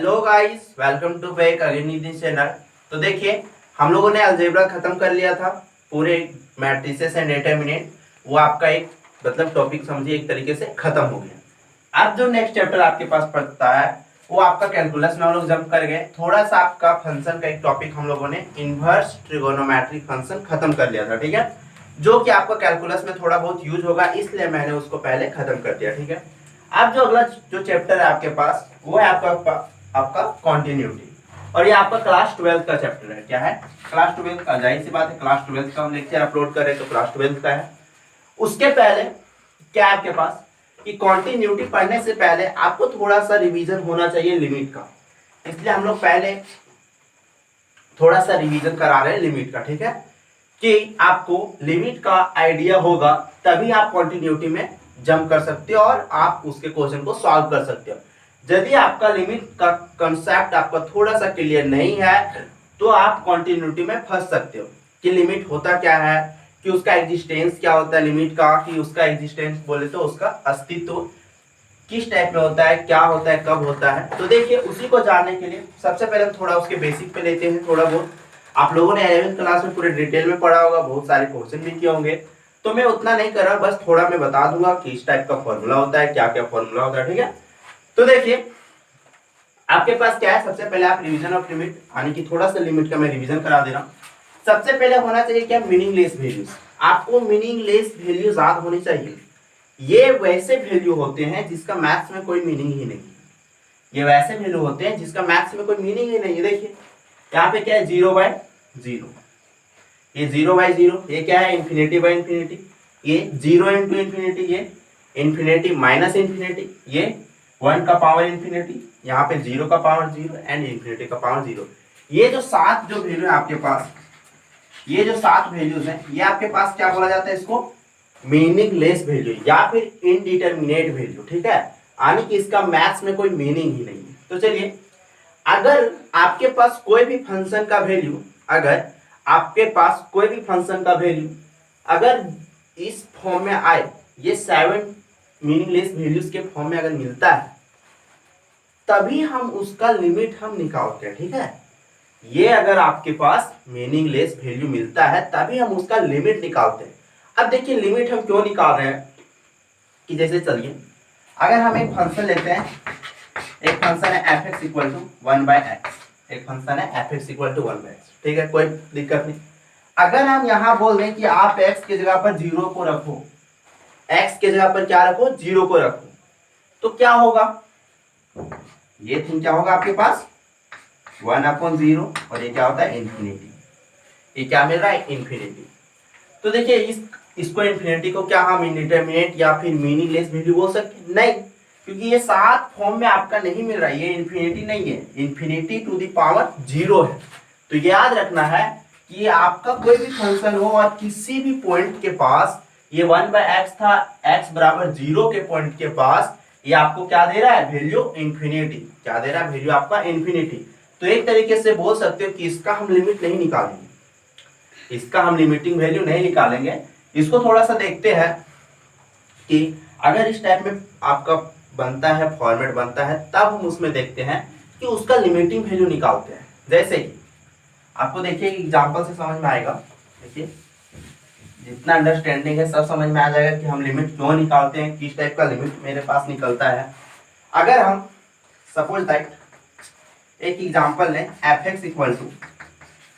Hello guys, welcome to back again Nitin channel. तो देखिए, हम लोगों ने अलजेब्रा खत्म कर लिया था, पूरे मैट्रिसेस एंड डिटरमिनेंट। वो आपका एक मतलब टॉपिक समझिए एक तरीके से खत्म हो गया। अब जो नेक्स्ट चैप्टर आपके पास पड़ता है वो आपका कैलकुलस में हम लोग जंप कर गए। थोड़ा सा आपका फंक्शन का एक टॉपिक हम लोगों ने इनवर्स ट्रिगोनोमेट्रिक फंक्शन खत्म कर लिया था, ठीक है, जो कि आपका कैलकुलस में थोड़ा बहुत यूज होगा, इसलिए मैंने उसको पहले खत्म कर दिया, ठीक है। अब जो अगला जो चैप्टर है आपके पास वो है आपका कॉन्टिन्यूटी, और ये आपका क्लास 12 का चैप्टर है। क्या है? क्लास 12 का। जाहिर सी बात है, क्लास 12 का हम लेक्चर अपलोड कर रहे हैं तो क्लास 12 का है। उसके पहले क्या है आपके पास कि कॉन्टिन्यूटी पढ़ने से पहले आपको थोड़ा सा रिवीजन होना चाहिए लिमिट का, इसलिए हम लोग पहले थोड़ा सा रिवीजन करा रहे हैं लिमिट का, ठीक है, कि आपको लिमिट का आइडिया होगा तभी आप कॉन्टिन्यूटी में जंप कर सकते हो और आप उसके क्वेश्चन को सॉल्व कर सकते हो। यदि आपका लिमिट का कंसेप्ट आपका थोड़ा सा क्लियर नहीं है तो आप कॉन्टिन्यूटी में फंस सकते हो कि लिमिट होता क्या है, कि उसका एग्जिस्टेंस क्या होता है लिमिट का, कि उसका एग्जिस्टेंस बोले तो उसका अस्तित्व किस टाइप में होता है, क्या होता है, कब होता है। तो देखिए, उसी को जानने के लिए सबसे पहले हम थोड़ा उसके बेसिक पे लेते हैं। थोड़ा बहुत आप लोगों ने 11वीं क्लास में पूरे डिटेल में पढ़ा होगा, बहुत सारे क्वेश्चन भी किए होंगे, तो मैं उतना नहीं कर रहा, बस थोड़ा मैं बता दूंगा कि इस टाइप का फॉर्मूला होता है, क्या क्या फॉर्मूला होता है, ठीक है। तो देखिए, आपके पास क्या है, सबसे पहले आप रिवीजन ऑफ लिमिट, यानी कि थोड़ा सा लिमिट का मैं रिवीजन करा दे रहा हूँ। सबसे पहले होना चाहिए क्या, मीनिंगलेस वैल्यूज। आपको मीनिंगलेस वैल्यूज याद होनी चाहिए। ये वैसे वैल्यू होते हैं जिसका मैथ्स में कोई मीनिंग ही नहीं है। ये वैसे वैल्यू होते हैं जिसका मैथ्स में कोई मीनिंग ही नहीं है। देखिए यहाँ पे क्या है, 0/0, ये 0/0, ये क्या है, इन्फिनिटी बाई इन्फिनिटी, ये 0 इंटू इन्फिनिटी, ये इन्फिनिटी माइनस इन्फिनिटी, ये 1 का पावर इन्फिनिटी, यहाँ पे 0 का पावर 0 एंड इन्फिनिटी का पावर 0। ये जो 7 जो वैल्यू है आपके पास, ये जो 7 वैल्यूज हैं, ये आपके पास क्या बोला जाता है, इसको मीनिंगलेस वैल्यू या फिर इनडिटरमिनेट वैल्यू, ठीक है, यानी कि इसका मैथ्स में कोई मीनिंग ही नहीं है। तो चलिए, अगर आपके पास कोई भी फंक्शन का वैल्यू, अगर आपके पास कोई भी फंक्शन का वैल्यू अगर इस फॉर्म में आए, ये 7 मीनिंगलेस वैल्यूज के फॉर्म में अगर मिलता है, तभी हम उसका लिमिट हम निकालते हैं, ठीक है। ये अगर आपके पास मीनिंगलेस वैल्यू मिलता है तभी हम उसका लिमिट निकालते हैं। अब देखिए, लिमिट हम क्यों निकाल रहे हैं, कि जैसे चलिए, अगर हम एक फंक्शन लेते हैं, एक फंक्शन है f(x = 1/x), एक फंक्शन है f(x = 1/x), ठीक है, कोई दिक्कत नहीं। अगर हम यहां बोल दें कि आप x की जगह पर 0 को रखो, x की जगह पर क्या रखो, 0 को रखो, तो क्या होगा, ये थिंग क्या होगा आपके पास, 1/0, और ये क्या होता है, इन्फिनिटी। ये क्या मिल रहा है, इन्फिनिटी। तो देखिए, इसको इन्फिनिटी को क्या हम इंडिटरमिनेट या फिर मीनिंगलेस वैल्यू बोल सकते, नहीं, क्योंकि ये 7 फॉर्म में आपका नहीं मिल रहा है, ये इन्फिनिटी नहीं है, इन्फिनिटी टू द पावर 0 है। तो याद रखना है कि ये आपका कोई भी फंक्शन हो और किसी भी पॉइंट के पास, ये 1/x था, x बराबर 0 के पॉइंट के पास ये आपको क्या दे रहा है, वैल्यू इन्फिनिटी। क्या दे रहा है, वैल्यू आपका इन्फिनिटी। तो एक तरीके से बोल सकते हो कि इसका हम लिमिट नहीं निकालेंगे, इसका हम लिमिटिंग वैल्यू नहीं निकालेंगे। इसको थोड़ा सा देखते हैं कि अगर इस टाइप में आपका बनता है, फॉर्मेट बनता है, तब हम उसमें देखते हैं कि उसका लिमिटिंग वैल्यू निकालते हैं। जैसे कि आपको देखिए एग्जांपल से समझ में आएगा। देखिए, जितना अंडरस्टैंडिंग है सब समझ में आ जाएगा कि हम लिमिट क्यों निकालते हैं, किस टाइप का लिमिट मेरे पास निकलता है। अगर हम सपोज दैट एक एग्जांपल लें, f(x =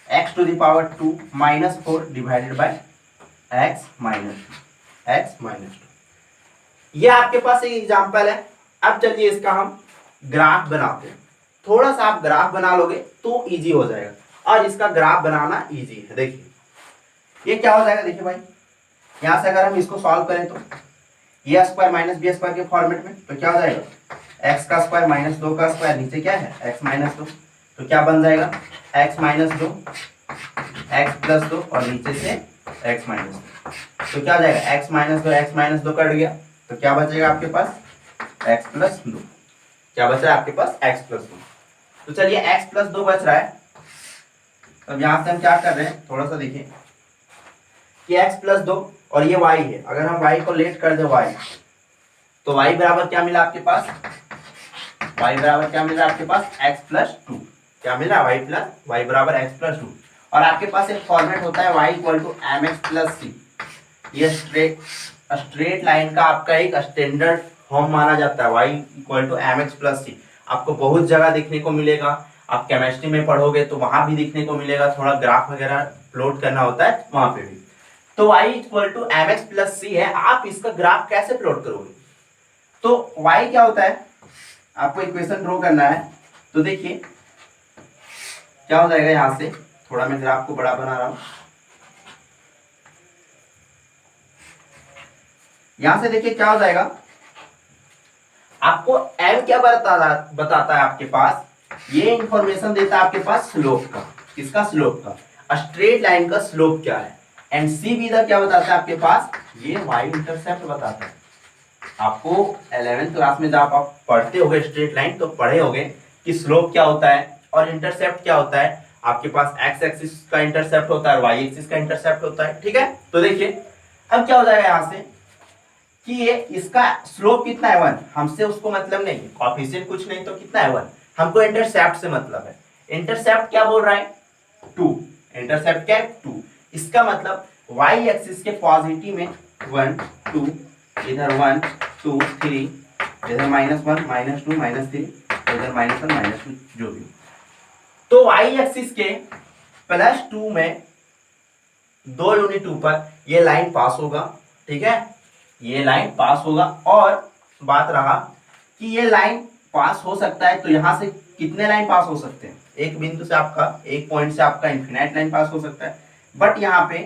x⁻²-4 divided by x-2। ये आपके पास एक एग्जांपल है। अब चलिए इसका हम ग्राफ बनाते हैं। थोड़ा सा आप ग्राफ बना लोगे तो इजी हो जाएगा, और इसका ग्राफ बनाना इजी है। देखिए ये क्या हो जाएगा, देखिए भाई, यहां से अगर हम इसको सॉल्व करें तो a² - b² के फॉर्मेट में, तो क्या हो जाएगा, x² - 2 का स्क्वायर, नीचे क्या है, x - 2, तो क्या बन जाएगा, x - 2 x + 2 और नीचे से x - 2, तो क्या हो जाएगा, x - 2 कट गया, तो क्या बचेगा आपके पास, x + 2। क्या बच रहा है आपके पास, x + 2। तो चलिए x + 2 बच रहा है। अब यहां से हम क्या कर रहे हैं, थोड़ा सा देखिए कि x + 2 और ये y है, अगर हम y को लेट कर दे y, तो y बराबर क्या मिला आपके पास, y बराबर क्या मिल रहा है आपके पास x+2, क्या मिल रहा है y बराबर x+2। और आपके पास एक फॉर्मेट होता है y इक्वल टू mx+c, ये स्ट्रेट लाइन का आपका एक स्टैंडर्ड फॉर्म माना जाता है y इक्वल टू mx+c। आपको बहुत जगह देखने को मिलेगा, आप केमिस्ट्री में पढ़ोगे तो वहां भी देखने को मिलेगा, थोड़ा ग्राफ वगैरह प्लॉट करना होता है वहां पे भी। तो y इक्वल टू mx+c है, आप इसका ग्राफ कैसे प्लॉट करोगे? तो y क्या होता है, आपको इक्वेशन ड्रॉ करना है। तो देखिए क्या हो जाएगा, यहां से थोड़ा मैं ग्राफ को बड़ा बना रहा हूं, यहां से देखिए क्या हो जाएगा, आपको m क्या बताता है आपके पास, ये इंफॉर्मेशन देता है आपके पास स्लोप का, किसका स्लोप का, स्ट्रेट लाइन का स्लोप क्या है। एंड c भी क्या बताता है आपके पास, ये y इंटरसेप्ट बताता है। आपको 11th क्लास में जब आप पढ़ते होगे स्ट्रेट लाइन तो पढ़े होगे कि स्लोप क्या होता है और इंटरसेप्ट क्या होता है। आपके पास x एक्सिस का इंटरसेप्ट होता है और y एक्सिस का इंटरसेप्ट होता है, ठीक है। तो देखिए अब क्या हो जाएगा यहाँ से कि ये इसका स्लोप कितना है 1, हमसे उसको मतलब नहीं है, कोएफिशिएंट कुछ नहीं तो कितना है 1, हमको इंटरसेप्ट से मतलब है। इंटरसेप्ट क्या बोल रहा है 2, इंटरसेप्ट क्या है 2, इसका मतलब y एक्सिस के पॉजिटिव में 1 2, इधर 1 2 3, इधर -1 -2 -3, इधर -1 -2 जो भी। तो y एक्सिस के +2 में 2 यूनिट ऊपर ये लाइन पास होगा, ठीक है, ये लाइन पास होगा। और बात रहा कि ये लाइन पास हो सकता है, तो यहां से कितने लाइन पास हो सकते हैं, एक बिंदु से आपका, एक पॉइंट से आपका इनफिनाइट लाइन पास हो सकता है, बट यहाँ पे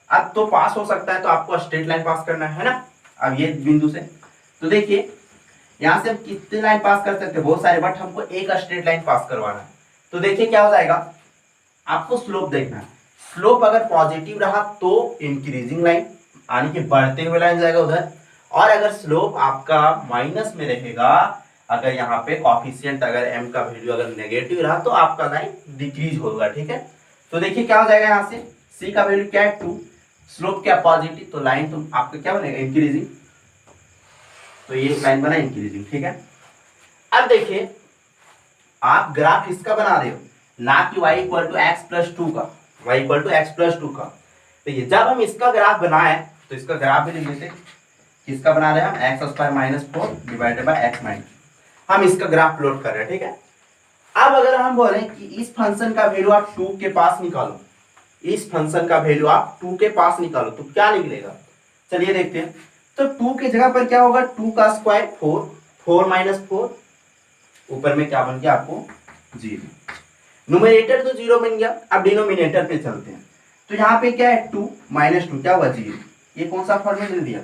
अब तो पास हो सकता है तो आपको स्ट्रेट लाइन पास करना है ना। अब ये बिंदु से तो देखिए यहाँ से हम कितने लाइन पास कर सकते हैं, बहुत सारे, बट हमको एक स्ट्रेट लाइन पास करवाना है। तो देखिए क्या हो जाएगा, आपको स्लोप देखना है, स्लोप अगर पॉजिटिव रहा तो इंक्रीजिंग लाइन यानी कि बढ़ते हुए लाइन जाएगा उधर, और अगर स्लोप आपका माइनस में रहेगा, अगर यहाँ पे कोएफिशिएंट अगर m का वैल्यू अगर नेगेटिव रहा तो आपका लाइन डिक्रीज होगा, ठीक है। तो देखिए क्या हो जाएगा, यहाँ से c का वैल्यू क्या है 2, स्लोप क्या पॉजिटिव, तो लाइन तो आपका क्या बनेगा इंक्रीजिंग, तो ये लाइन बना इंक्रीजिंग, ठीक है। अब देखिए आप ग्राफ इसका बना रहे हो ना कि y इक्वल टू x+2 का, y इक्वल टू x+2 का। तो ये जब हम इसका ग्राफ बनाए तो इसका ग्राफ भी लिख देते, किसका बना रहे हैं हम x² - 4 डिवाइडेड बाय x - 2, हम इसका ग्राफ प्लॉट कर रहे हैं, ठीक है। अब अगर हम बोले कि इस फंक्शन का वैल्यू आप 2 के पास निकालो, इस फंक्शन का वैल्यू आप 2 के पास निकालो तो क्या निकलेगा, चलिए देखते हैं। तो 2 की जगह पर क्या होगा, 2 का स्क्वायर 4, 4 - 4, ऊपर में क्या बन गया आपको 0, न्यूमरेटर तो 0 बन गया। अब डिनोमिनेटर पे चलते हैं, तो यहाँ पे क्या है 2 - 2 क्या हुआ 0, ये कौन सा फॉर्मूला दे दिया,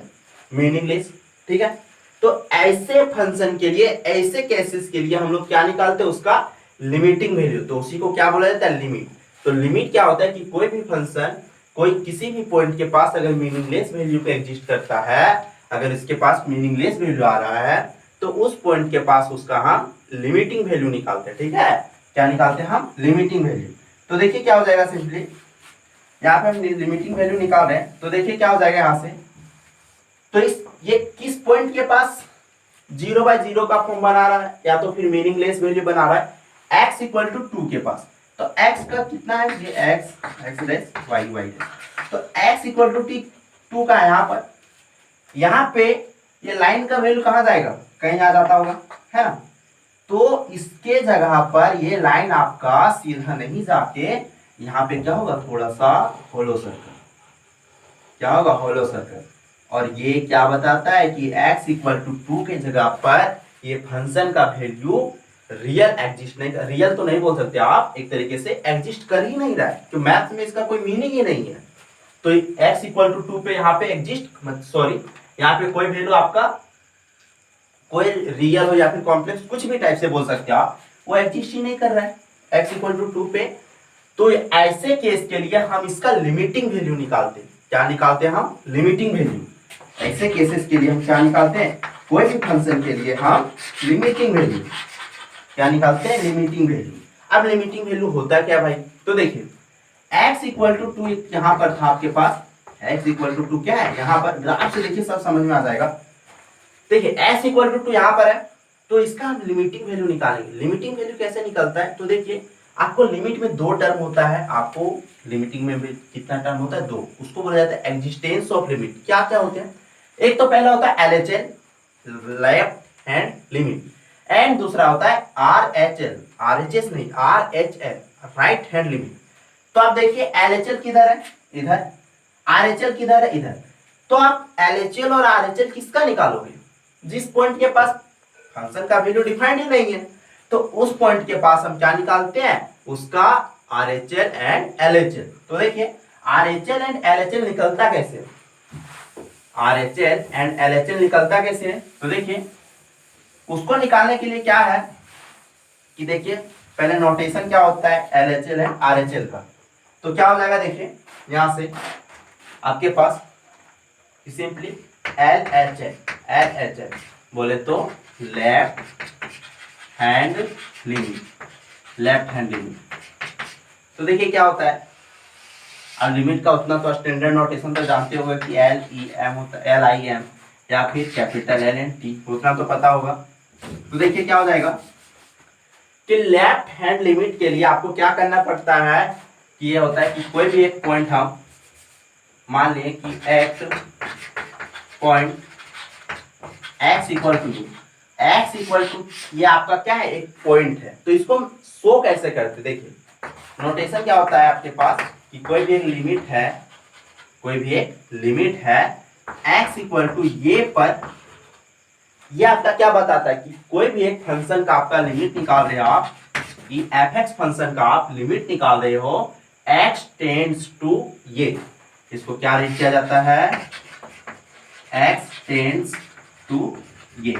मीनिंगलेस, ठीक है। तो ऐसे फंक्शन के लिए, ऐसे केसेस के लिए हम लोग क्या निकालते हैं, उसका लिमिटिंग वैल्यू, तो उसी को क्या बोला जाता है लिमिट। तो लिमिट क्या होता है कि कोई भी फंक्शन कोई किसी भी पॉइंट के पास अगर मीनिंगलेस वैल्यू पे एग्जिस्ट करता है, अगर इसके पास मीनिंगलेस वैल्यू आ रहा है तो उस पॉइंट के पास उसका हम लिमिटिंग वैल्यू निकालते हैं, ठीक है। क्या निकालते हैं हम, लिमिटिंग वैल्यू। तो देखिए क्या हो जाएगा, सिंपली यहाँ पे हम लिमिटिंग वैल्यू निकाल रहे हैं, तो देखिए क्या हो जाएगा यहाँ से, तो ये किस पॉइंट के पास 0/0 का फॉर्म बना रहा है या तो फिर मीनिंगलेस वैल्यू बना रहा है, x इक्वल टू 2 के पास। तो x का कितना है, ये x डैश y, तो x इक्वल टू 2 का यहाँ पर, यहाँ पे ये लाइन का वैल्यू कहाँ जाएगा, कहीं आ जाता होगा, है ना। तो इसके जगह पर ये लाइन आपका सीधा नहीं जाके यहाँ पे क्या होगा, थोड़ा सा होलो सर्कल, क्या होगा होलो सर्कल। और ये क्या बताता है कि x इक्वल टू 2 के जगह पर ये फंक्शन का वैल्यू रियल एग्जिस्ट नहीं, रियल तो नहीं बोल सकते आप, एक तरीके से एग्जिस्ट कर ही नहीं रहा है, तो मैथ में इसका कोई मीनिंग ही नहीं है। तो x इक्वल टू 2 पे यहाँ पे एग्जिस्ट, सॉरी यहाँ पे कोई वैल्यू आपका कोई रियल हो या फिर कॉम्प्लेक्स कुछ भी टाइप से बोल सकते हो आप, वो एग्जिस्ट ही नहीं कर रहा है x इक्वल टू 2 पे। तो ऐसे केस के लिए हम इसका लिमिटिंग वैल्यू निकालते हैं, क्या निकालते हैं हम, लिमिटिंग वैल्यू। ऐसे केसेस के लिए हम क्या निकालते हैं, कोई भी फंक्शन के लिए हम लिमिटिंग वैल्यू क्या निकालते हैं, लिमिटिंग वैल्यू। अब लिमिटिंग वैल्यू होता क्या भाई, तो देखिए x इक्वल टू 2 यहाँ पर था आपके पास, x इक्वल टू 2 क्या है यहाँ पर, ग्राफ से देखिए सब समझ में आ जाएगा। देखिए x इक्वल टू 2 यहाँ पर है, तो इसका हम लिमिटिंग वैल्यू निकालेंगे। लिमिटिंग वैल्यू कैसे निकलता है, तो देखिए आपको लिमिट में दो टर्म होता है, आपको लिमिटिंग में भी कितना टर्म होता है, दो, उसको बोला जाता है एग्जिस्टेंस ऑफ लिमिट। क्या क्या होते हैं, एक तो पहला होता है LHL, left hand limit, and दूसरा होता है RHL, RHS नहीं RHL, राइट हैंड लिमिट। तो आप देखिए LHL किधर है, इधर, RHL किधर है, इधर। तो आप LHL और RHL किसका निकालोगे, जिस पॉइंट के पास फंक्शन का वैल्यू डिफाइंड ही नहीं है, तो उस पॉइंट के पास हम क्या निकालते हैं, उसका RHL एंड LHL। तो देखिए RHL एंड LHL निकलता कैसे, RHL एंड LHL निकलता कैसे है, तो देखिए उसको निकालने के लिए क्या है कि देखिए पहले नोटेशन क्या होता है LHL एंड RHL का। तो क्या हो जाएगा, देखिए यहां से आपके पास सिंपली LHL बोले तो left hand limit, left hand limit. तो देखिए क्या होता है, अब लिमिट का उतना तो स्टैंडर्ड नोटेशन तो जानते होगा कि LEM होता है, LIM या फिर कैपिटल LNT, उतना तो पता होगा। तो देखिए क्या हो जाएगा कि लेफ्ट हैंड लिमिट के लिए आपको क्या करना पड़ता है कि ये होता है कि कोई भी एक पॉइंट हम मान लें कि x point x equal to ये आपका क्या है, एक पॉइंट है। तो इसको हम शो कैसे करते, देखिए नोटेशन क्या होता है आपके पास कि कोई भी एक लिमिट है x इक्वल टू ये पर, ये आपका क्या बताता है कि कोई भी एक फंक्शन का आपका लिमिट निकाल रहे हो आप, कि fx फंक्शन का आप लिमिट निकाल रहे हो x टेंड्स टू ये, इसको क्या रीड किया जाता है, x टेंड्स टू ये,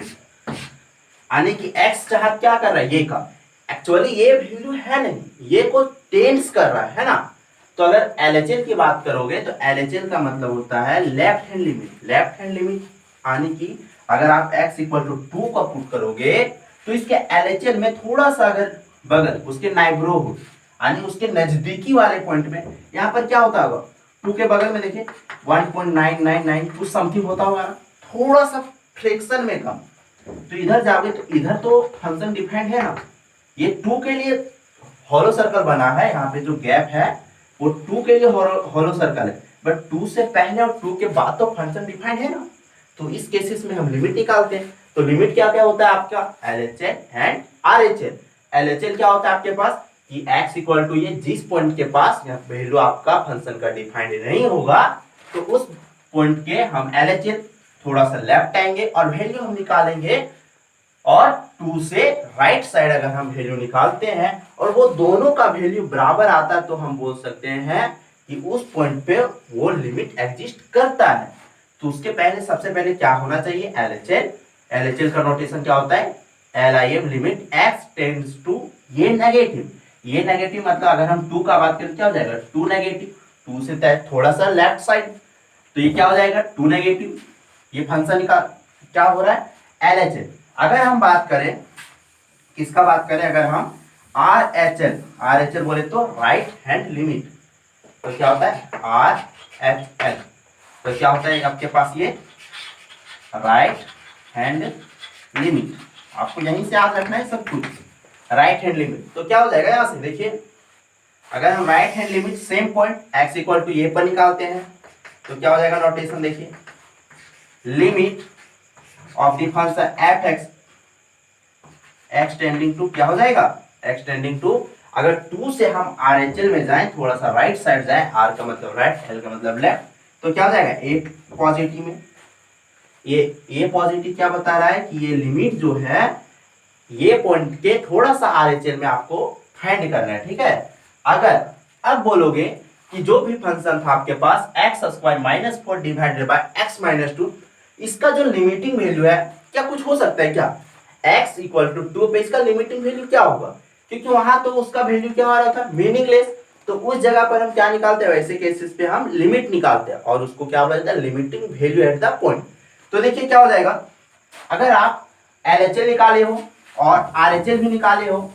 यानी कि x चाह क्या कर रहा है, ये का एक्चुअली ये वैल्यू है नहीं, ये को टेंड्स कर रहा है ना। तो अगर LHL की बात करोगे तो LHL का मतलब होता है left hand limit, left hand limit, यानी कि अगर आप x इक्वल टू 2 का पुट करोगे तो इसके LHL में थोड़ा सा अगर बगल उसके नाइबरहुड यानी उसके नजदीकी वाले पॉइंट में, यहाँ पर क्या होता होगा 2 के बगल में देखिए 1.999 कुछ समथिंग होता होगा, थोड़ा सा फ्रैक्शन में कम। तो इधर जाओगे तो इधर तो फंक्शन डिफाइंड है ना, ये 2 के लिए हॉलो सर्कल बना है, यहाँ पे जो गैप है वो 2 के लिए हॉलो सर्कल है, बट 2 से पहले और 2 के बाद तो फंक्शन डिफाइंड है ना। तो इस केसेस में हम लिमिट निकालते हैं। तो लिमिट क्या क्या होता है आपका, LHL एंड RHL। LHL क्या होता है आपके पास कि x इक्वल टू ये जिस पॉइंट के पास वैल्यू आपका फंक्शन का डिफाइंड नहीं होगा, तो उस पॉइंट के हम LHL थोड़ा सा लेफ्ट आएंगे और वैल्यू हम निकालेंगे, और 2 से राइट साइड अगर हम वैल्यू निकालते हैं और वो दोनों का वैल्यू बराबर आता है, तो हम बोल सकते हैं कि उस पॉइंट पे वो लिमिट एग्जिस्ट करता है। तो उसके पहले सबसे पहले क्या होना चाहिए, LHL। LHL का नोटेशन क्या होता है, LIM limit x tends to ये नेगेटिव, ये नेगेटिव मतलब अगर हम 2 का बात करें क्या हो जाएगा, 2 नेगेटिव, 2 से थोड़ा सा लेफ्ट साइड, तो ये क्या हो जाएगा 2 नेगेटिव, ये फंक्शन का क्या हो रहा है LHL। अगर हम बात करें किसका बात करें, अगर हम RHL बोले तो राइट हैंड लिमिट, तो क्या होता है RHL, तो क्या होता है आपके पास ये राइट हैंड लिमिट, आपको यहीं से याद रखना है सब कुछ, राइट हैंड लिमिट। तो क्या हो जाएगा यहां से देखिए, अगर हम right hand limit same point x equal to ये पर निकालते हैं तो क्या हो जाएगा नोटेशन देखिए, limit of the function fx x tending to क्या हो जाएगा, x टेंडिंग टू, अगर 2 से हम RHL में जाएं, थोड़ा सा राइट साइड जाएं, R का मतलब राइट, L का मतलब लेफ्ट, तो क्या हो जाएगा a पॉजिटिव में, ये a पॉजिटिव क्या बता रहा है कि ये लिमिट जो है ये पॉइंट के थोड़ा सा RHL में आपको फाइंड करना है, ठीक है। अगर अब बोलोगे कि जो भी फंक्शन था आपके पास x² - 4 डिवाइडेड बाय x - 2, इसका जो लिमिटिंग वैल्यू है क्या कुछ हो सकता है क्या, x इक्वल टू 2 पे इसका लिमिटिंग वैल्यू क्या होगा, क्योंकि वहां तो उसका वैल्यू क्या आ रहा था मीनिंगलेस। तो उस जगह पर हम क्या निकालते हैं, वैसे केसेस पे हम लिमिट निकालते हैं और उसको क्या बोला जाता है, limiting value at the point. तो देखिए क्या हो जाएगा, अगर आप LHL निकाले हो और RHL भी निकाले हो,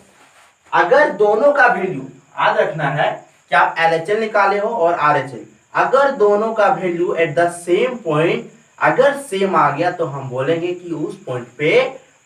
अगर दोनों का वैल्यू याद रखना है कि आप LHL निकाले हो और RHL, अगर दोनों का value at the same point अगर सेम आ गया तो हम बोलेंगे कि उस पॉइंट पे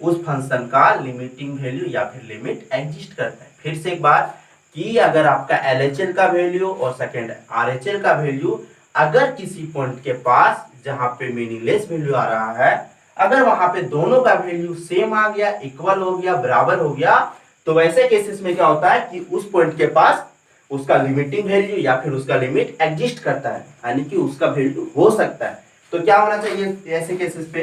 उस फंक्शन का लिमिटिंग वैल्यू या फिर लिमिट एग्जिस्ट करता है। फिर से एक बार कि अगर आपका LHL का वैल्यू और सेकेंड RHL का वैल्यू अगर किसी पॉइंट के पास जहां पे मीनिंगलेस वैल्यू आ रहा है, अगर वहां पे दोनों का वैल्यू सेम आ गया, इक्वल हो गया, बराबर हो गया, तो वैसे केसेस में क्या होता है कि उस पॉइंट के पास उसका लिमिटिंग वैल्यू या फिर उसका लिमिट एग्जिस्ट करता है, यानी कि उसका वैल्यू हो सकता है। तो क्या होना चाहिए ऐसे केसेस पे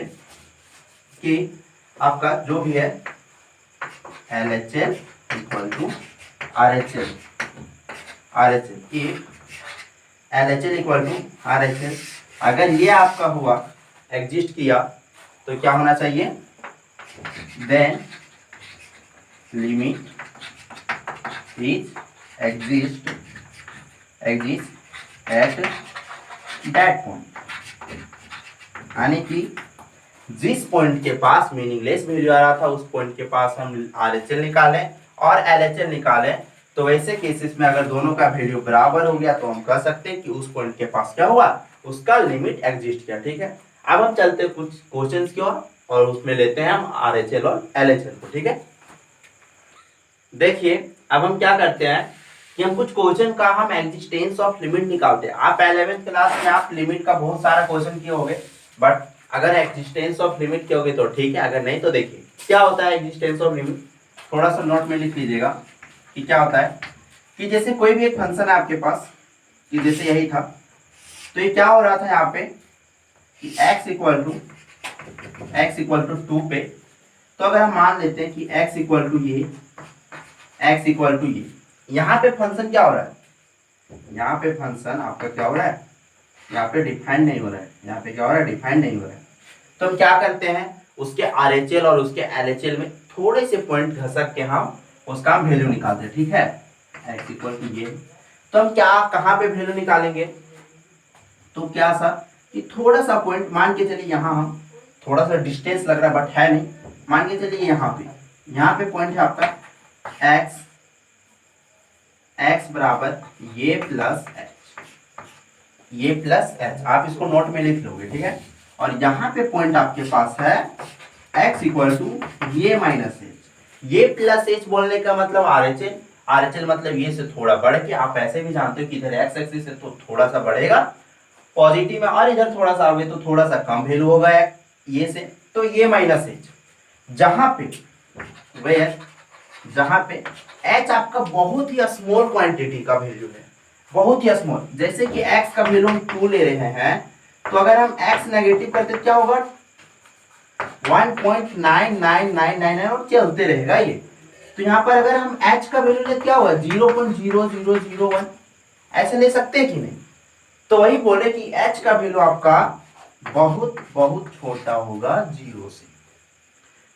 कि आपका जो भी है LHL इक्वल टू RHL, कि LHL इक्वल टू RHL अगर ये आपका हुआ एग्जिस्ट किया तो क्या होना चाहिए, then limit is exist at that point, यानी कि जिस पॉइंट के पास मीनिंगलेस वैल्यू आ रहा था उस पॉइंट के पास हम RHL निकालें और LHL निकालें, तो वैसे केसेस में अगर दोनों का वैल्यू बराबर हो गया तो हम कह सकते हैं कि उस पॉइंट के पास क्या हुआ, उसका लिमिट एग्जिस्ट किया। ठीक है, अब हम चलते हैं कुछ क्वेश्चंस की ओर और उसमें लेते हैं हम RHL और LHL को। ठीक है, देखिए अब हम क्या करते हैं कि हम कुछ क्वेश्चन का हम एग्जिस्टेंस ऑफ लिमिट निकालते हैं। आप 11th क्लास में आप लिमिट का बहुत सारा क्वेश्चन किए होंगे, बट अगर एग्जिस्टेंस ऑफ लिमिट किए होगे तो ठीक है, अगर नहीं तो देखिए क्या होता है एग्जिस्टेंस ऑफ लिमिट। थोड़ा सा नोट में लिख लीजिएगा कि क्या होता है कि जैसे कोई भी एक फंक्शन है आपके पास, कि जैसे यही था, तो ये क्या हो रहा था यहाँ पे कि x इक्वल टू 2 पे, तो अगर हम मान लेते हैं कि x इक्वल टू ये, यहाँ पे फंक्शन क्या हो रहा है, यहाँ पे फंक्शन आपका क्या हो रहा है, यहाँ पे डिफाइन नहीं हो रहा है, यहाँ पे क्या हो रहा है, डिफाइन नहीं हो रहा है। तो हम क्या करते हैं उसके RHL और उसके LHL में थोड़े से पॉइंट घसक के हम उसका वैल्यू निकालते हैं। ठीक है, x इक्वल टू ये, तो हम क्या कहाँ पे वैल्यू निकालेंगे, तो क्या सा कि थोड़ा सा पॉइंट मान के चलिए, यहाँ हम थोड़ा सा डिस्टेंस लग रहा है बट है नहीं, मान के चलिए यहाँ पे पॉइंट है आपका x बराबर ये प्लस h, आप इसको नोट में लिख लोगे। ठीक है, और यहाँ पे पॉइंट आपके पास है x इक्वल टू ये माइनस h। ये प्लस h बोलने का मतलब RHL मतलब ये से थोड़ा बढ़ के, आप ऐसे भी जानते हो कि इधर x एक्सिस से तो थोड़ा सा बढ़ेगा पॉजिटिव में, और इधर थोड़ा सा आगे तो थोड़ा सा कम वैल्यू होगा ये से, तो ये माइनस h, जहां पे h आपका बहुत ही स्मॉल क्वांटिटी का वैल्यू है, बहुत ही स्मॉल। जैसे कि x का वैल्यू हम 2 ले रहे हैं, तो अगर हम x नेगेटिव करते क्या होगा 1.9999 और चलते रहेगा ये। तो यहाँ पर अगर हम h का वैल्यू ले क्या होगा 0.0001, ऐसे ले सकते हैं कि नहीं। तो वही बोले कि h का वैल्यू आपका बहुत बहुत छोटा होगा,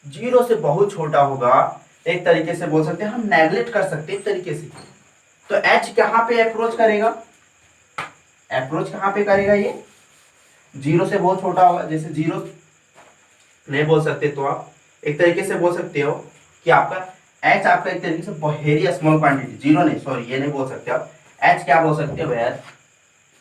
जीरो से बहुत छोटा होगा। एक तरीके से बोल सकते हैं, हम नेगलेक्ट कर सकते हैं एक तरीके से। तो h कहाँ पे अप्रोच करेगा, ये 0 से बहुत छोटा होगा। जैसे 0 नहीं बोल सकते तो आप एक तरीके से बोल सकते हो कि आपका h आपका एक तरीके से वेरी स्मॉल क्वांटिटी, 0 नहीं, सॉरी ये नहीं बोल सकते आप, h क्या बोल सकते हो यार,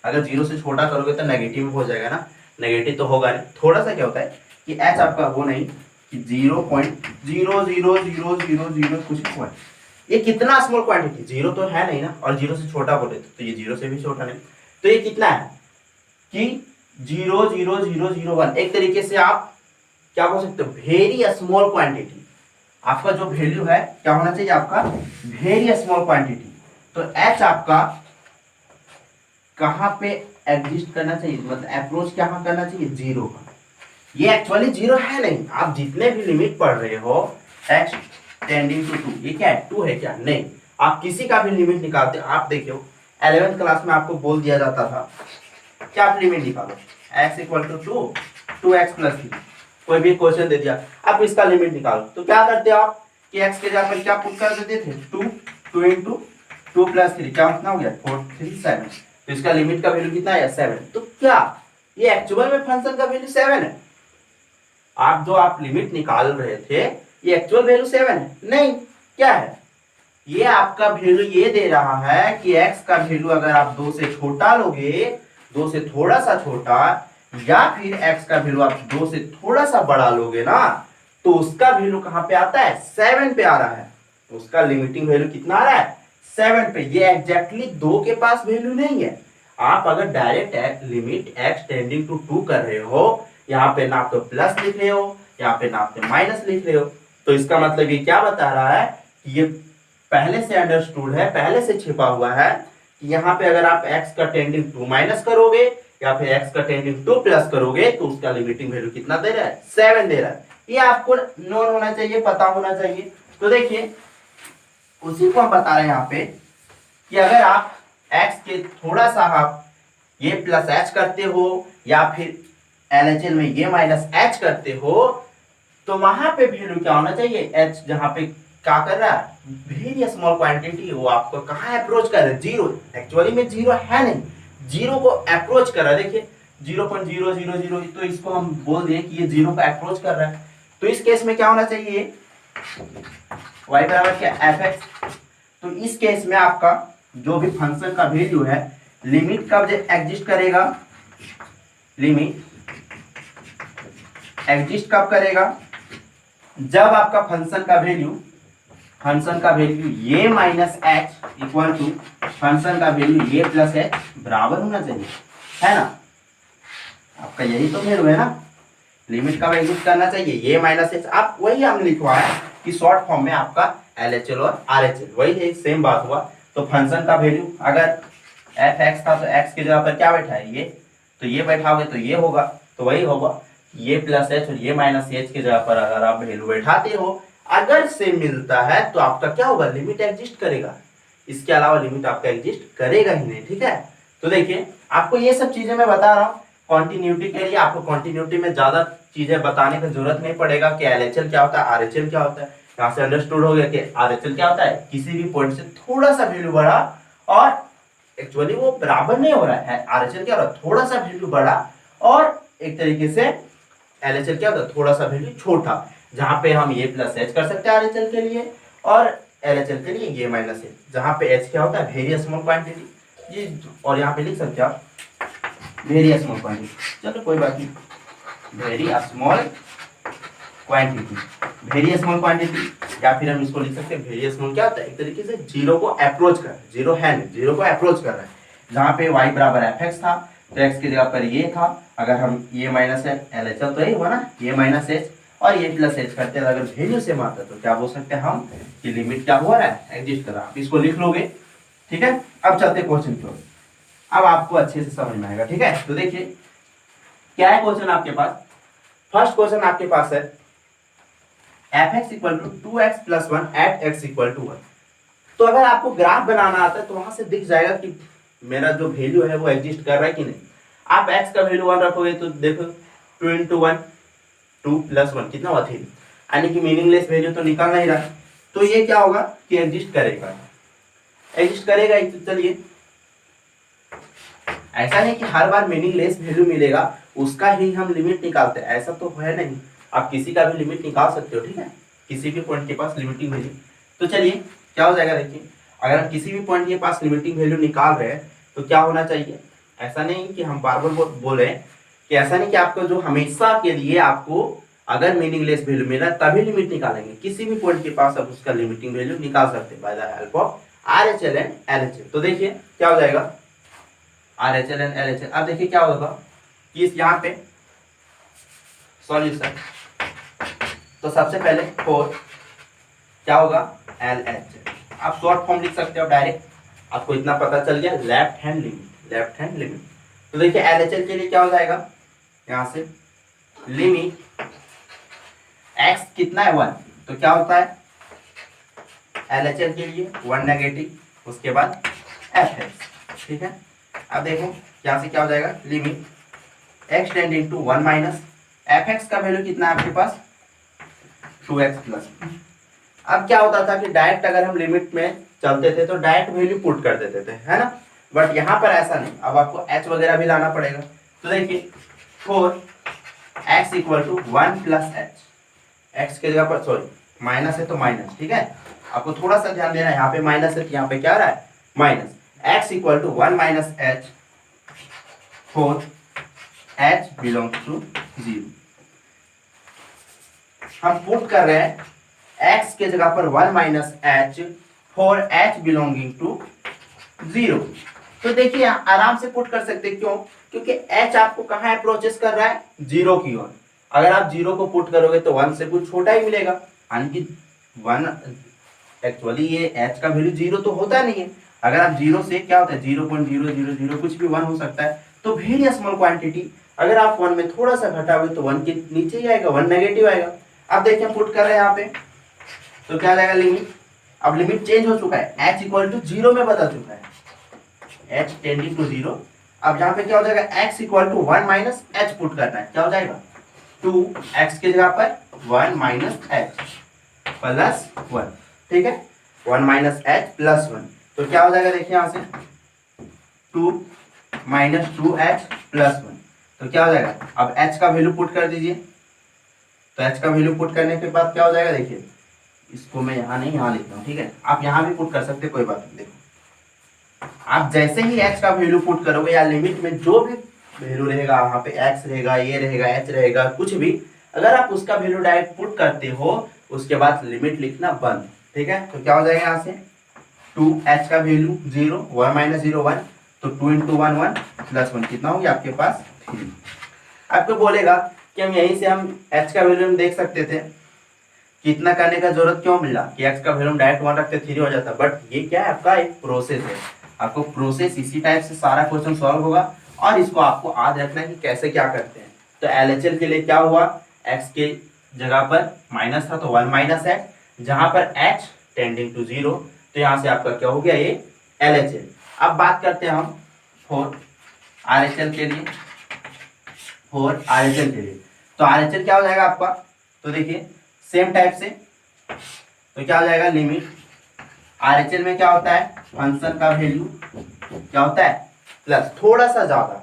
अगर 0 से छोटा करोगे तो नेगेटिव में हो जाएगा ना, नेगेटिव तो होगा नहीं। थोड़ा सा क्या होता है कि h आपका वो नहीं कि 0.00000 कुछ हुआ, ये कितना स्मॉल क्वांटिटी, 0 तो है नहीं ना, और 0 से छोटा बोले तो ये 0 से भी छोटा नहीं, तो ये कितना है कि 0.0001। एक तरीके से आप क्या बोल सकते हो वेरी स्मॉल क्वांटिटी। आपका जो वैल्यू है क्या होना चाहिए, आपका वेरी स्मॉल क्वांटिटी। तो h आपका कहां पे एग्जिस्ट करना चाहिए, मतलब अप्रोच कहां करना चाहिए, 0 का। ये एक्चुअली 0 है नहीं, आप जितने भी लिमिट पढ़ रहे हो x टेंडिंग टू 2, ये क्या है 2 है क्या, नहीं, आप किसी का भी लिमिट निकालते हो। आप देखियो 11th क्लास में आपको बोल दिया जाता था क्या, आप लिमिट निकालो x equal to 2x plus 3, कोई भी क्वेश्चन दे दिया आप इसका लिमिट निकालो, तो क्या करते हो आप कि x के जगह पर क्या पुट कर देते थे 2 इंटू 2 प्लस 3, क्या कितना हो गया 4 3 7, तो इसका लिमिट का वैल्यू कितना है 7। तो क्या ये एक्चुअल में फंक्शन का वैल्यू 7 है, आप जो आप लिमिट निकाल रहे थे ये एक्चुअल वैल्यू 7 है, नहीं, क्या है ये आपका वैल्यू ये दे रहा है कि x का वैल्यू अगर आप 2 से छोटा लोगे, 2 से थोड़ा सा छोटा, या फिर x का वैल्यू आप 2 से थोड़ा सा बड़ा लोगे ना, तो उसका वैल्यू कहाँ पे आता है, 7 पे आ रहा है। उसका लिमिटिंग वैल्यू कितना आ रहा है, 7 पे। ये एग्जैक्टली 2 के पास वैल्यू नहीं है। आप अगर direct limit x tending to 2 कर रहे हो, यहाँ पे ना तो प्लस लिख रहे हो, यहाँ पे ना तो माइनस लिख रहे हो, तो इसका मतलब ये क्या बता रहा है कि ये पहले से अंडरस्टूड है, पहले से छिपा हुआ है कि यहाँ पे अगर आप x का टेंडिंग टू माइनस करोगे या फिर x का टेंडिंग टू प्लस करोगे तो उसका लिमिटिंग वैल्यू कितना दे रहा है, 7 दे रहा है। ये आपको नोन होना चाहिए, पता होना चाहिए। तो देखिए उसी को हम बता रहे हैं यहाँ पे कि अगर आप x के थोड़ा सा आप ये प्लस h करते हो या फिर LHL में ये माइनस h करते हो तो वहां पे वैल्यू क्या होना चाहिए, h जहां पे क्या कर रहा है, वेरी स्मॉल क्वांटिटी, वो आपको कहाँ अप्रोच कर रहा है, जीरो। एक्चुअली में जीरो है नहीं, जीरो को अप्रोच कर रहा है। देखिए 0.000, तो इसको हम बोल दें कि ये जीरो का अप्रोच कर रहा है। तो इस केस में क्या होना चाहिए, y बराबर क्या, fx। तो इस केस में आपका जो भी फंक्शन का वैल्यू है, लिमिट कब एग्जिस्ट करेगा, लिमिट एग्जिस्ट कब करेगा, जब आपका फंक्शन का वैल्यू ये minus h equal to function का वैल्यू ये प्लस एच बराबर होना चाहिए, है ना। आपका यही तो वैल्यू है ना, लिमिट कब एग्जिस्ट करना चाहिए, ये माइनस एच। आप वही हमने लिखवा है कि शॉर्ट फॉर्म में आपका LHL और RHL, वही है, सेम बात हुआ। तो फंक्शन का वैल्यू अगर fx था तो x की जगह पर क्या बैठा है, ये, तो ये बैठाओगे तो ये होगा, तो वही होगा ये प्लस एच और ये माइनस एच की जगह पर अगर आप वैल्यू बैठाते हो, अगर से मिलता है तो आपका क्या होगा, लिमिट एग्जिस्ट करेगा। इसके अलावा लिमिट आपका एग्जिस्ट करेगा ही नहीं, ठीक है। तो देखिए आपको ये सब चीजें मैं बता रहा हूँ कॉन्टिन्यूटी के लिए। आपको कॉन्टिन्यूटी में ज्यादा चीजें बताने की जरूरत नहीं पड़ेगा कि LHL क्या होता है, RHL क्या होता है। यहाँ से अंडरस्टूड हो गया कि RHL क्या होता है, किसी भी पॉइंट से थोड़ा सा वैल्यू बढ़ा, और एक्चुअली वो बराबर नहीं हो रहा है, RHL क्या हो रहा है, थोड़ा सा वैल्यू बढ़ा, और एक तरीके से LHL क्या होता है, थोड़ा सा वैल्यू छोटा, जहां पे हम ये प्लस एच कर सकते हैं RHL के लिए, और LHL के लिए ये माइनस एच, जहां पे एच क्या होता है, वेरी स्मॉल क्वांटिटी जी, और यहाँ पे लिख सकते हैं आप वेरी स्मॉल क्वांटिटी। चलो कोई बात नहीं, very small quantity, very small quantity, या फिर हम इसको लिख सकते हैं वेरी स्मॉल क्या होता है, एक तरीके से जीरो को अप्रोच कर, जीरो है नहीं, जीरो को अप्रोच कर रहा है। जहाँ पे y बराबर fx था तो x की जगह पर ये था, अगर हम ये माइनस LHL तो यही हुआ ना, ये माइनस एच और ये प्लस एच करते हैं, अगर वैल्यू से मारता तो क्या बोल सकते हैं हम कि लिमिट क्या हुआ है, एग्जिस्ट कर रहा है। आप इसको लिख लोगे, ठीक है। अब चलते क्वेश्चन की ओर, अब आपको अच्छे से समझ में आएगा, ठीक है। तो देखिए क्या है क्वेश्चन आपके पास, फर्स्ट क्वेश्चन आपके पास है fx equal to 2x plus 1 at x equal to 1। तो अगर आपको ग्राफ बनाना आता है तो वहां से दिख जाएगा कि मेरा जो वैल्यू है वो एग्जिस्ट कर रहा है कि नहीं। आप x का वैल्यू 1 रखोगे तो देखो 2 इंटू 1 2 प्लस 1 कितना हुआ 3, यानी कि मीनिंगलेस वैल्यू तो निकल नहीं रहा। तो ये क्या होगा कि एग्जिस्ट करेगा, एग्जिस्ट करेगा ही। तो चलिए, ऐसा नहीं कि हर बार मीनिंगलेस वैल्यू मिलेगा उसका ही हम लिमिट निकालते हैं, ऐसा तो है नहीं। आप किसी का भी लिमिट निकाल सकते हो, ठीक है, किसी भी पॉइंट के पास लिमिटिंग वैल्यू। तो चलिए क्या हो जाएगा, देखिए अगर हम किसी भी पॉइंट के पास लिमिटिंग वैल्यू निकाल रहे हैं तो क्या होना चाहिए, ऐसा नहीं कि हम बार बार बोले कि ऐसा नहीं कि आपको जो हमेशा के लिए आपको अगर मीनिंगलेस वैल्यू मिला तभी लिमिट निकालेंगे। किसी भी पॉइंट के पास आप उसका लिमिटिंग वैल्यू निकाल सकते हैं by the help of RHL and LHL। तो देखिए क्या हो जाएगा RHL एंड LHL। अब देखिए क्या होगा कि इस यहाँ पे सॉल्यूशन, तो सबसे पहले 4 क्या होगा LHL। आप शॉर्ट फॉर्म लिख सकते हो डायरेक्ट, आपको इतना पता चल गया, left hand limit, left hand limit. तो देखिए LHL के लिए क्या हो जाएगा, यहाँ से लिमिट x कितना है 1, तो क्या होता है LHL के लिए 1 नेगेटिव, उसके बाद fx, ठीक है। अब देखो यहाँ से क्या हो जाएगा, limit x tending to 1 minus fx का वैल्यू कितना है आपके पास 2x प्लस। अब क्या होता था कि डायरेक्ट अगर हम लिमिट में चलते थे तो डायरेक्ट वैल्यू पुट कर देते थे, है ना, बट यहाँ पर ऐसा नहीं, अब आपको h वगैरह भी लाना पड़ेगा। तो देखिए 4x equal to 1 plus h, x की जगह पर सॉरी माइनस है तो माइनस, ठीक है, आपको थोड़ा सा ध्यान देना है, यहाँ पे माइनस है तो यहाँ पे क्या आ रहा है minus, x equal to 1 minus h, 4 h belongs to 0। हम पुट कर रहे हैं x के जगह पर 1 minus h for h belonging to 0। तो देखिए आराम से पुट कर सकते हैं, क्यों? क्योंकि h आपको कहाँ अप्रोचेस कर रहा है? 0 की ओर। अगर आप 0 को पुट करोगे तो 1 से कुछ छोटा ही मिलेगा, यानी कि 1 एक्चुअली ये h का वैल्यू 0 तो होता नहीं है। अगर आप 0 से क्या होता है 0.000 कुछ भी 1 हो सकता है, तो वेरी स्मॉल क्वांटिटी। अगर आप 1 में थोड़ा सा घटाओगे तो 1 के नीचे ही आएगा, 1 नेगेटिव आएगा। अब देखिए हम पुट कर रहे हैं यहाँ पे, तो क्या जाएगा लिमिट। अब लिमिट चेंज हो चुका है, h इक्वल टू 0 में बदल चुका है, h टेंडिंग टू 0। अब यहाँ पे क्या हो जाएगा x equal to 1 minus h put करना है, क्या हो जाएगा 2x के जगह पर 1 माइनस h प्लस 1, ठीक है 1 माइनस h प्लस 1। तो क्या हो जाएगा देखिए यहाँ से 2 माइनस 2h प्लस 1, तो क्या हो जाएगा। अब h का वैल्यू पुट कर दीजिए, तो h का वैल्यू पुट करने के बाद क्या हो जाएगा देखिए, इसको मैं यहाँ नहीं यहाँ लिखता हूँ, ठीक है आप यहाँ भी पुट कर सकते, कोई बात नहीं। देखो आप जैसे ही h का वैल्यू पुट करोगे या लिमिट में जो भी वैल्यू रहेगा, वहाँ पे x रहेगा, ये रहेगा, h रहेगा, कुछ भी, अगर आप उसका वैल्यू डायरेक्ट पुट करते हो उसके बाद लिमिट लिखना बंद, ठीक है। तो क्या हो जाएगा यहाँ से 2h का वैल्यू 0, 1 माइनस 0 1, तो 2 इंटू 1 1 प्लस 1 कितना हो गया आपके पास 3। आपको बोलेगा कि हम यहीं से हम h का वैल्यू देख सकते थे, कितना करने का जरूरत क्यों मिला कि x का वैल्यू डायरेक्ट 1 रखते 3 हो जाता। बट ये क्या है, आपका एक प्रोसेस है, आपको प्रोसेस इसी टाइप से सारा क्वेश्चन सॉल्व होगा और इसको आपको याद रखना है कि कैसे क्या करते हैं। तो LHL के लिए क्या हुआ, x के जगह पर माइनस था तो 1 माइनस h, जहां पर h टेंडिंग टू 0, तो यहाँ से आपका क्या हो गया ये LHL। अब बात करते हैं हम फॉर RHL के लिए, तो RHL क्या हो जाएगा आपका, तो देखिए सेम टाइप से, तो क्या हो जाएगा लिमिट। RHL में क्या होता है, फंक्शन का वैल्यू क्या होता है प्लस थोड़ा सा ज्यादा,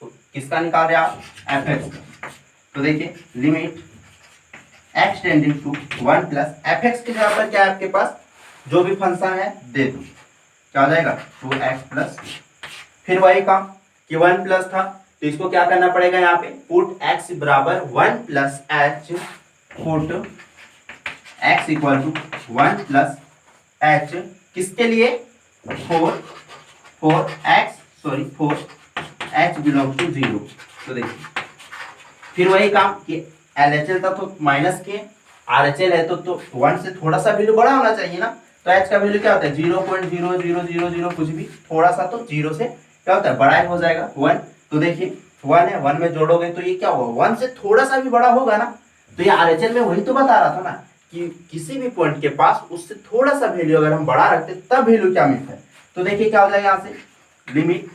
तो किसका निकाल रहे आप fx का। तो देखिए limit x tending to 1 plus fx के जगह पर क्या है आपके पास जो भी फंक्शन है दे दो, क्या हो जाएगा 2x प्लस, फिर वही काम कि 1 प्लस था तो इसको क्या करना पड़ेगा, यहाँ पे पुट x बराबर 1 plus h, put x equal to 1 plus h किसके लिए, फोर h बिलोंग टू 0। तो देखिए फिर वही काम कि LHL था तो माइनस के, RHL है तो 1 से थोड़ा सा वैल्यू बड़ा होना चाहिए ना, तो h का वैल्यू क्या होता है 0.0000 कुछ भी थोड़ा सा, तो 0 से क्या होता है बड़ा हो जाएगा 1। तो देखिए 1 है, 1 में जोड़ोगे तो ये क्या होगा 1 से थोड़ा सा भी बड़ा होगा ना। तो ये RHL में वही तो बता रहा था ना कि किसी भी पॉइंट के पास उससे थोड़ा सा वैल्यू अगर हम बढ़ा रखते तब वैल्यू क्या मिलता है। तो देखिए क्या हो जाएगा यहाँ से लिमिट,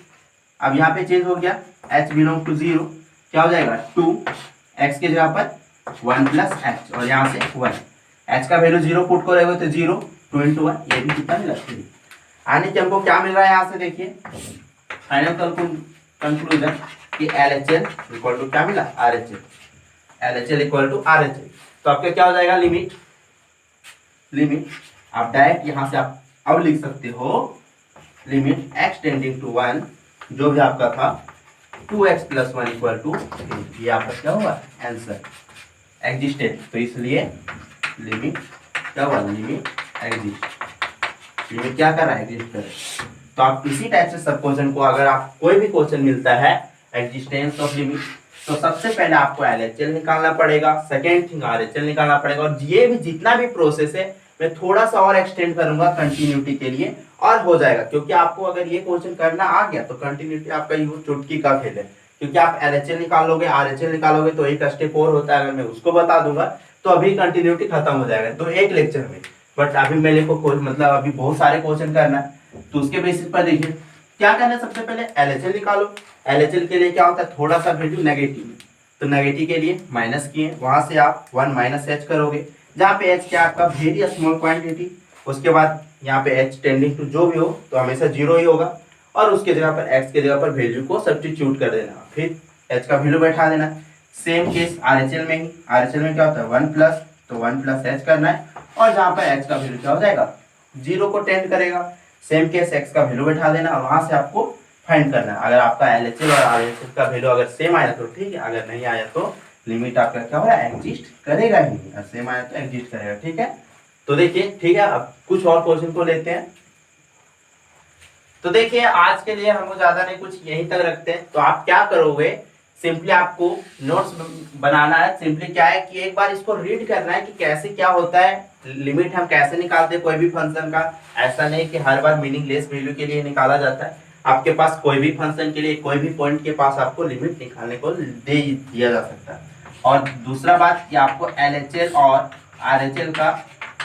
अब यहाँ पे चेंज हो गया h बिलोंग टू 0, क्या हो जाएगा 2x के जगह पर 1 प्लस h और यहाँ से 1, h का वैल्यू 0 पुट करोगे तो 0, 2 इंटू 1, ये भी कितना मिला 3। आने के हमको क्या मिल रहा है यहाँ से देखिए फाइनल कंक्लूजन कि LHL इक्वल टू क्या मिला LHL इक्वल टू RHL। तो आपका क्या हो जाएगा लिमिट आप डायरेक्ट यहाँ से आप अब लिख सकते हो लिमिट x टेंडिंग टू 1 जो भी आपका था 2x प्लस 1 इक्वल टू, ये आपका क्या हुआ आंसर एग्जिस्टेड। तो इसलिए लिमिट क्या हुआ, लिमिट एग्जिस्ट, लिमिट क्या कर रहा है एग्जिस्ट कर रहा है। तो आप इसी टाइप से सब क्वेश्चन को अगर आप कोई भी क्वेश्चन मिलता है एग्जिस्टेंस ऑफ लिमिट, तो सबसे पहले आपको LHL निकालना पड़ेगा, सेकेंड थिंग RHL निकालना पड़ेगा। और ये भी जितना भी प्रोसेस है मैं थोड़ा सा और एक्सटेंड करूंगा कंटिन्यूटी के लिए और हो जाएगा, क्योंकि आपको अगर ये क्वेश्चन करना आ गया तो कंटिन्यूटी आपका यूज चुटकी का खेल है, क्योंकि आप LHL निकालोगे RHL निकालोगे तो एक स्टेप और होता है, अगर मैं उसको बता दूंगा तो अभी कंटिन्यूटी खत्म हो जाएगा तो एक लेक्चर में। बट अभी मेरे को मतलब अभी बहुत सारे क्वेश्चन करना है, तो उसके बेसिस पर देखिए क्या करना है। सबसे पहले LHL निकालो, LHL के लिए क्या होता है थोड़ा सा वैल्यू नेगेटिव, तो नेगेटिव के लिए माइनस किए, वहां से आप 1 माइनस h करोगे जहाँ पे h क्या आपका वेरी स्मॉल क्वांटिटी, उसके बाद यहाँ पे h टेंडिंग टू जो भी हो तो हमेशा 0 ही होगा, और उसके जगह पर x के जगह पर वैल्यू को सब्स्टिट्यूट कर देना, फिर h का वैल्यू बैठा देना। सेम केस RHL में ही, RHL में क्या होता है 1 प्लस, तो 1 प्लस h करना है, और जहाँ पर h का वैल्यू क्या हो जाएगा 0 को टेंड करेगा, सेम केस x का वैल्यू बैठा देना और वहां से आपको फाइंड करना है। अगर आपका LHL और RHL का वैल्यू अगर सेम आया तो ठीक है, अगर नहीं आया तो लिमिट आपका क्या होगा, एग्जिस्ट करेगा ही नहीं, सेम आया तो एग्जिस्ट करेगा। ठीक है, तो देखिए ठीक है, अब कुछ और क्वेश्चन को लेते हैं। तो देखिए आज के लिए हम ज्यादा नहीं, कुछ यहीं तक रखते हैं। तो आप क्या करोगे, सिंपली आपको नोट्स बनाना है। सिंपली क्या है कि एक बार इसको रीड करना है कि कैसे क्या होता है, लिमिट हम कैसे निकालते हैं कोई भी फंक्शन का। ऐसा नहीं कि हर बार मीनिंगलेस वैल्यू के लिए निकाला जाता है, आपके पास कोई भी फंक्शन के लिए कोई भी पॉइंट के पास आपको लिमिट निकालने को दे दिया जा सकता है। और दूसरा बात कि आपको LHL और RHL का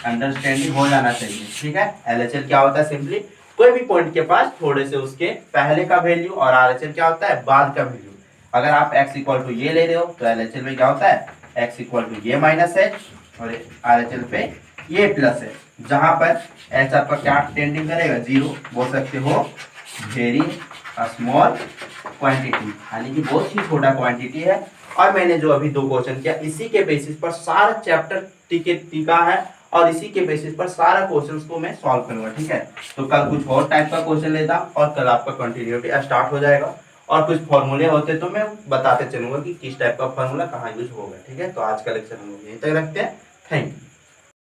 अंडरस्टैंडिंग हो जाना चाहिए। ठीक है, LHL क्या होता है, सिंपली कोई भी पॉइंट के पास थोड़े से उसके पहले का वैल्यू, और RHL क्या होता है, बाद का वैल्यू। अगर आप x इक्वल टू ये ले रहे हो तो LHL में क्या होता है, x इक्वल टू ये माइनस है, और RHL पे ये प्लस है। जहां पर h आपका क्या टेंडिंग करेगा, जीरो, बोल सकते हो वेरी स्मॉल क्वांटिटी, यानी कि बहुत ही छोटा क्वांटिटी है। और मैंने जो अभी 2 क्वेश्चन किया, इसी के बेसिस पर सारा चैप्टर टीका है, और इसी के बेसिस पर सारा क्वेश्चंस को मैं सॉल्व करूंगा। ठीक है, तो कल कुछ और टाइप का क्वेश्चन लेता और कल आपका कंटिन्यूटी स्टार्ट हो जाएगा, और कुछ फॉर्मूले होते तो मैं बताते चलूंगा कि किस टाइप का फॉर्मूला कहाँ यूज होगा। ठीक है, तो आज का लेक्चर हम लोग यहीं तक रखते हैं। Thank you.